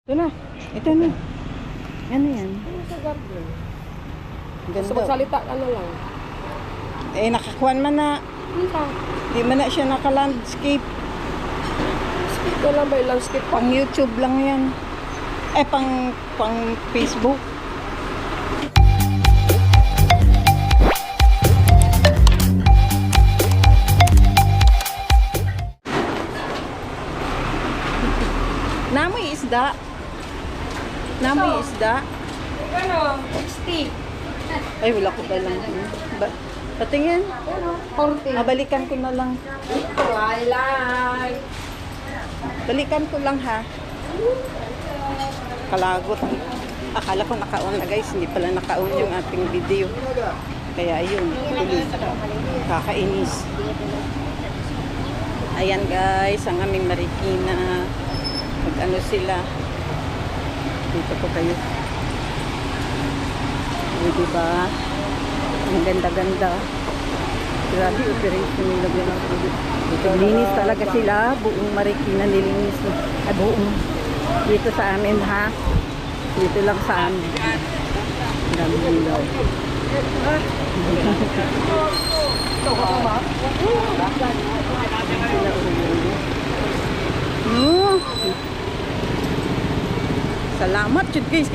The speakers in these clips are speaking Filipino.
Ito na. Ito na. Ano yan? Ano sa garden? Ganda. Gusto magsalita ka na lang. Eh, nakakuan man na. Di man na siya naka-landscape. Landscape na lang ba? Landscape pa. Pang YouTube lang yan. Eh, pang Facebook. Namoy isda. Namoy isda. Ano? 60. Ay, wala ko ba lang. Patingin. Ano? 40. Mabalikan ko na lang. Ito, I like. Balikan ko lang ha. Kalagot. Akala ko naka-on na guys. Hindi pala naka-on yung ating video. Kaya ayun. Tuloy. Kakainis. Ayan guys. Ang aming Marikina. Mag-ano sila. Dito po kayo. O, diba? Ang ganda-ganda. Grabe operation nila. Linis talaga sila. Buong Marikina nilinis. Ay, buong. Dito sa amin ha. Dito lang sa amin. Dami nila. Salamat yun guys.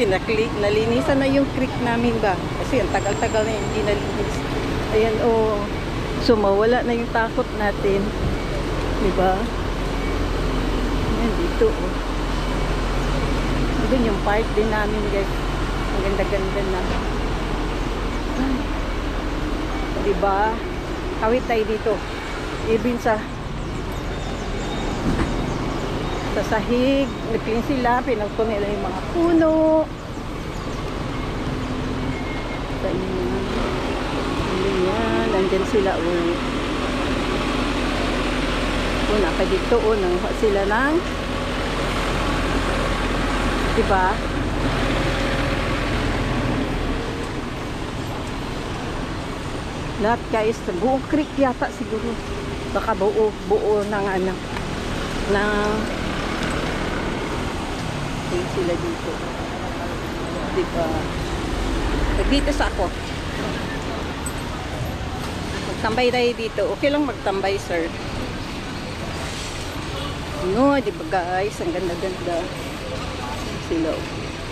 Nalinisan na yung creek namin ba. Kasi ang tagal-tagal na hindi nalinis. Ayan o. So mawala na yung takot natin. Diba? Ayan dito o. Doon yung park din namin guys. Ang ganda-ganda na. Diba? Kawit tayo dito. Even sa sahig. Nagpin sila. Pinagto nila yung mga puno. Ganyan. Nandyan sila o. Una ka dito o. Nanguha sila ng diba? Lahat guys, buong creek yata siguro. Baka buo ng ano ng sila dito. Diba? Dito sa ako. Magtambay tayo dito. Okay lang magtambay, sir. No, diba guys? Ang ganda-ganda. Sila.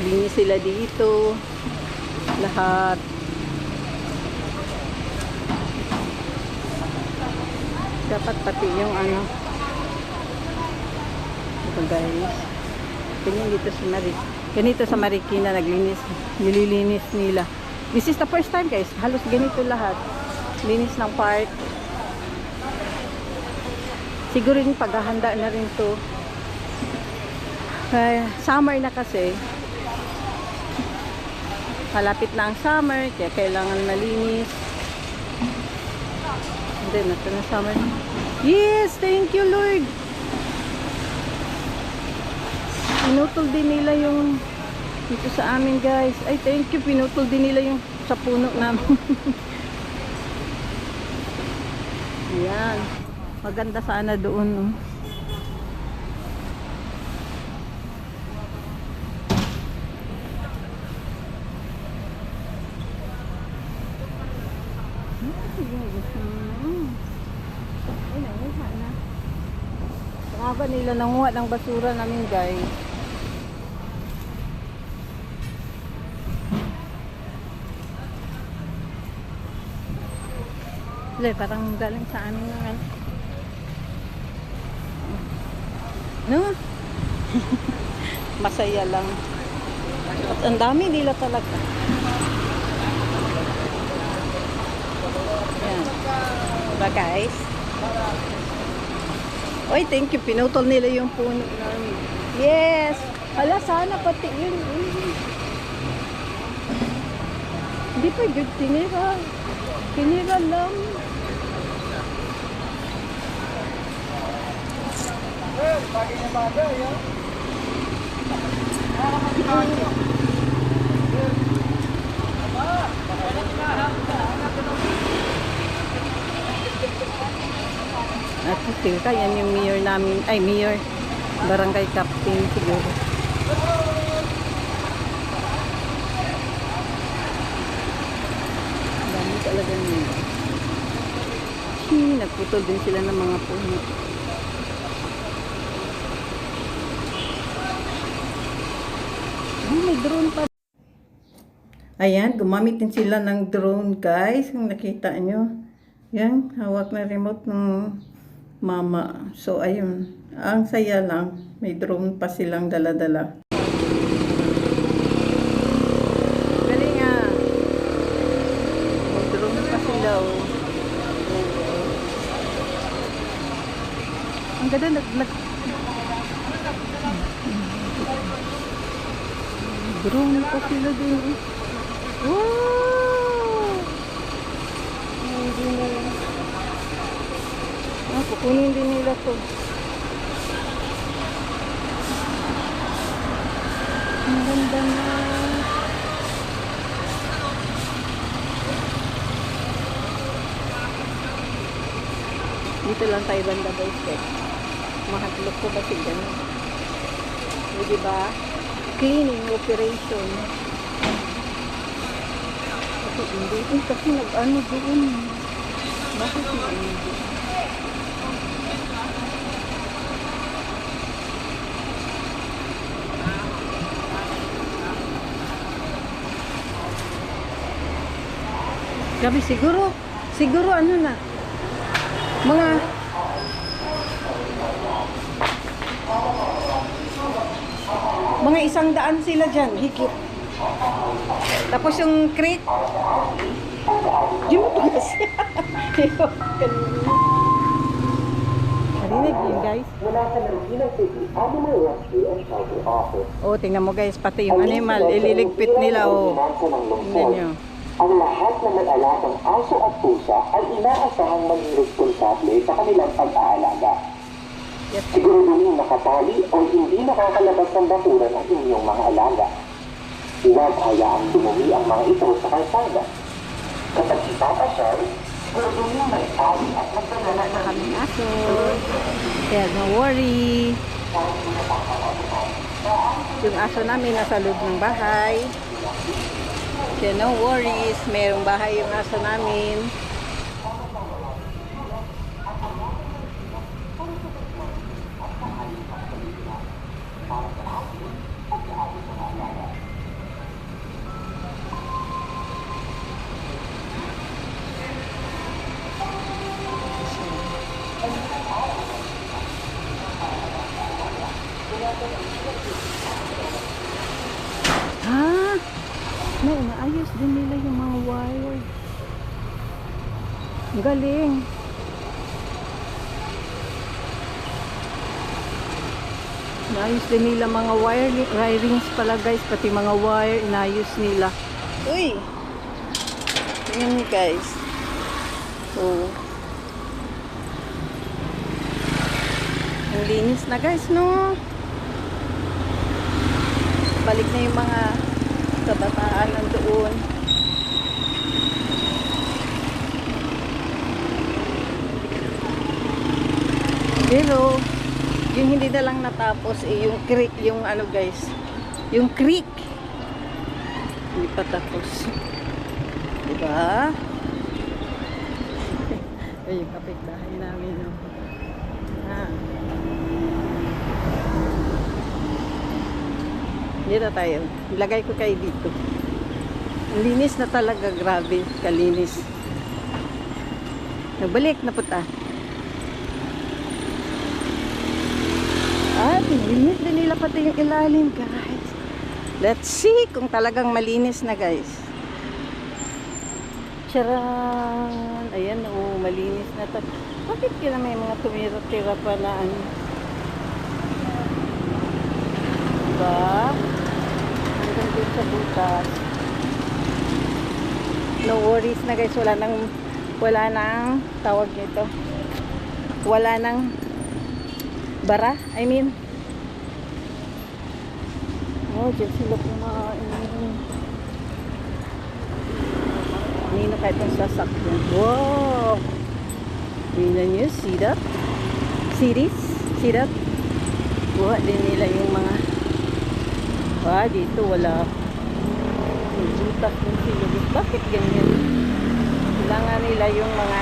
Linis sila dito. Lahat. Dapat pati yung ano. Ito guys. Ganyan dito sa ganito sa Marikina nililinis nila. This is the first time guys. Halos ganito lahat. Linis ng park. Siguro yung paghahanda na rin to. Summer na kasi. Malapit na ang summer, kaya kailangan malinis. And then, ito na summer. Yes! Thank you, Lord! Pinutol din nila yung dito sa amin, guys. Ay, thank you. Pinutol din nila yung sa puno namin. Ayan. Maganda sana doon, no? Ay, nanguha na. Saka ba nila nanguha ng basura namin, guys? Wala, parang galing sa amin naman. No? Masaya lang. At ang dami nila talaga. Ayan. Diba guys? Oy, thank you. Pinutol nila yung puno namin. Yes! Hala, sana pati yun. Hindi pa good. Tinira. Tinira lang. Pagi na bagay, ya. At yan yung mayor namin, ay mayor, barangay captain siguro. Putol din sila ng mga puno. May drone pa. Ayan, gumamit din sila ng drone, guys. Kung nakita nyo. Yan, hawak na remote ng mama. So, ayun. Ang saya lang. May drone pa silang dala-dala. Galing ah. May drone pa sila, oh. Ang ganda, drone pa sila din, eh. Wow! Kukunin din nila to. Ang ganda na. Dito lang tayo banda, guys, eh. Mahaglok ko kasi ganun. O, diba? Cleaning operation. Hindi. Kasi nag-ano doon. Bakit hindi? Gabi, siguro ano na. Mga 100 sila dyan, higit. Tapos yung creek, yun pa siya. Narinig yun, guys. Oh, tingnan mo, guys, pati yung animal, ililigpit nila, oh. Tingnan nyo. Ang lahat na may alagang aso at pusa ay inaasahang maging responsable sa kanilang pag-aalaga. Siguraduhin nakatali o hindi nakakalabas ng bakuran ang inyong mga alaga. Huwag hayaang dumumi ang mga ito sa kalsada. Kapag ipapasyal, siguraduhin may tali at magdadala na Kaming aso. Kaya no worry. Yung aso namin nasa loob ng bahay. Kaya no worries. Merong bahay yung aso namin. Ha? No, naayos din nila yung mga wire. Ang galing. Naayos din nila mga wirings pala, guys. Pati mga wire, inayos nila. Uy! Tingnan niyo, guys. So, ang linis na, guys, no? Balik na yung mga kabataan nandoon. Pero yung hindi na lang natapos eh, yung creek, yung ano, guys, yung creek hindi pa tapos, diba? Ay, yung kapitbahay namin, no? Dito tayo. Ilagay ko kayo dito. Ang linis na talaga. Grabe. Kalinis. Nagbalik na puta. At linis din nila pati yung ilalim, guys. Let's see kung talagang malinis na, guys. Charan! Ayan, oh, malinis na to. Bakit kaya may mga tumira-tira pa na ano? Diba? Hanggang dun sa butas. No worries na, guys. Wala nang tawag nito. Wala nang bara. I mean, oh, dyan sila kumain. Nino kahit ang sasakyan. Wow! Tingnan nyo, see that? See this? See that? Buha din nila yung mga dito wala. May butas ng silubis. Bakit ganyan? Kailangan nila yung mga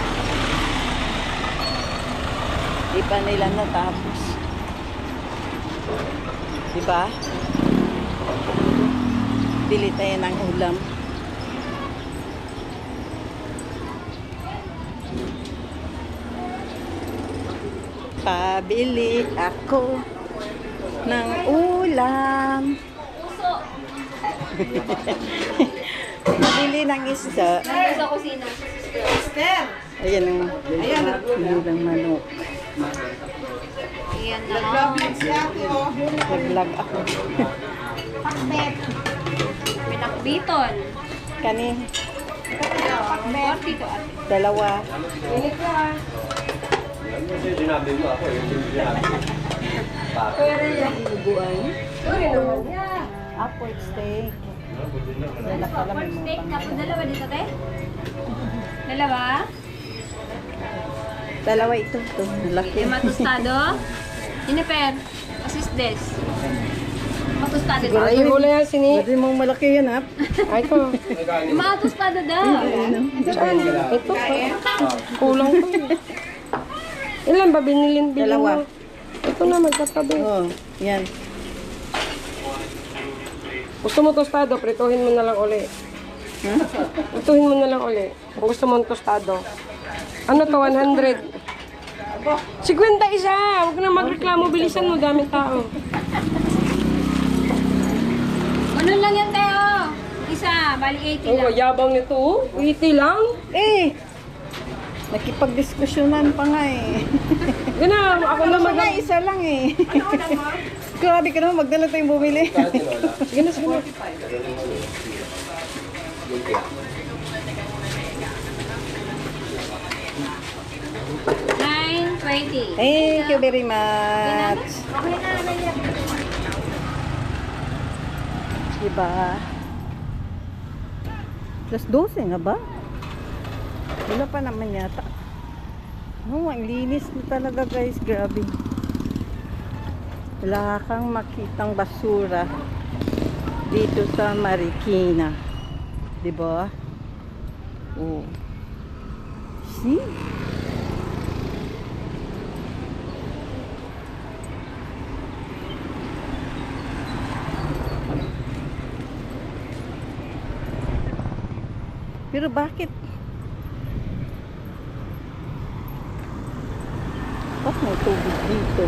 Di pa nila natapos. Diba? Bili tayo ng ulam. Pabili ako ng ulam. Pabili ng isda. Nandun sa kusina. Ayan ang ulam manok. Ayan na. Nag-vlog ako. Pinakbiton. Kani, 40 ko ate. dalawa. Pilit ko ah. Kasi sinabi mo ako eh. Hindi sinabi mo. Pwede yan. Inuguan. Uy, naman yan. Apple steak. Dala pala may mga Steak, pang- tapos dalawa dito, te? Dalawa? Dalawa ito. Ito, laki. Yung matostado? Iniper. Assist this. Matostado Siguro daw. hula yan, sini. Pwede mong malaki yan, ha? Ay, ito. Yung mga tostado daw. Saan? Ito. Kulang pa eh. Ilan ba binilin Dalawa. mo? Ito na, magkatabi. Oh, yan. Gusto mo tostado, prituhin mo na lang uli. Hmm? Prituhin mo na lang uli. Kung gusto mo tostado. Ano to, 100? 50 isa! Huwag na magreklamo, bilisan mo, daming tao. Ano lang yan, Teo? Isa, bali 80 Oh, lang. yabang nito, oh. 80 lang. Eh! Nakipagdiskusyonan pa nga eh. Gana, ako na Ano pa nga, isa lang eh. Grabe ka naman, magdala tayong bumili. Sige na, sige na. $9.20. Thank you very much. Okay na, nangyay. Diba? Plus 12 nga ba? Wala pa naman yata. Oh, ang linis na talaga guys. Grabe. Wala kang makitang basura dito sa Marikina. Diba? Oh. See? Pero bakit? Ba't may tubig dito?